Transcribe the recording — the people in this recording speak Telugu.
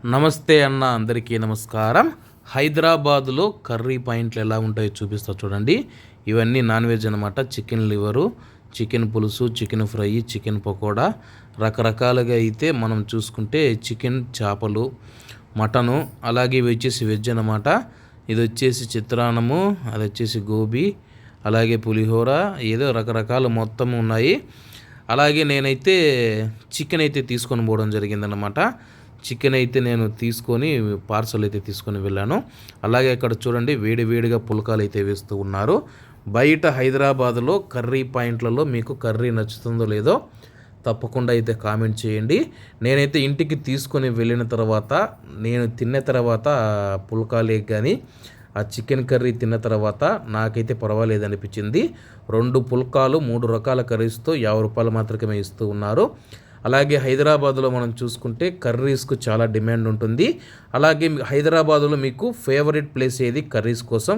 నమస్తే అన్న, అందరికీ నమస్కారం. హైదరాబాదులో కర్రీ పాయింట్లు ఎలా ఉంటాయో చూపిస్తా చూడండి. ఇవన్నీ నాన్ వెజ్ అనమాట. చికెన్ లివరు, చికెన్ పులుసు, చికెన్ ఫ్రై, చికెన్ పకోడా, రకరకాలుగా అయితే మనం చూసుకుంటే చికెన్, చేపలు, మటను, అలాగే ఇవి వచ్చేసి వెజ్ అనమాట. ఇది వచ్చేసి చిత్రాన్నము, అది వచ్చేసి గోబీ, అలాగే పులిహోర, ఏదో రకరకాలు మొత్తం ఉన్నాయి. అలాగే నేనైతే చికెన్ అయితే తీసుకొని పోవడం జరిగిందనమాట. చికెన్ అయితే నేను తీసుకొని పార్సల్ అయితే తీసుకొని వెళ్ళాను. అలాగే ఇక్కడ చూడండి, వేడివేడిగా పుల్కాలు అయితే వేస్తూ ఉన్నారు. బయట హైదరాబాదులో కర్రీ పాయింట్లలో మీకు కర్రీ నచ్చుతుందో లేదో తప్పకుండా అయితే కామెంట్ చేయండి. నేనైతే ఇంటికి తీసుకొని వెళ్ళిన తర్వాత, నేను తిన్న తర్వాత పుల్కాలే కానీ ఆ చికెన్ కర్రీ తిన్న తర్వాత నాకైతే పర్వాలేదు అనిపించింది. 2 పుల్కాలు 3 రకాల కర్రీస్తో 50 రూపాయలు మాత్రమే ఇస్తూ ఉన్నారు. అలాగే హైదరాబాదులో మనం చూసుకుంటే కర్రీస్కు చాలా డిమాండ్ ఉంటుంది. అలాగే హైదరాబాదులో మీకు ఫేవరెట్ ప్లేస్ ఏది కర్రీస్ కోసం?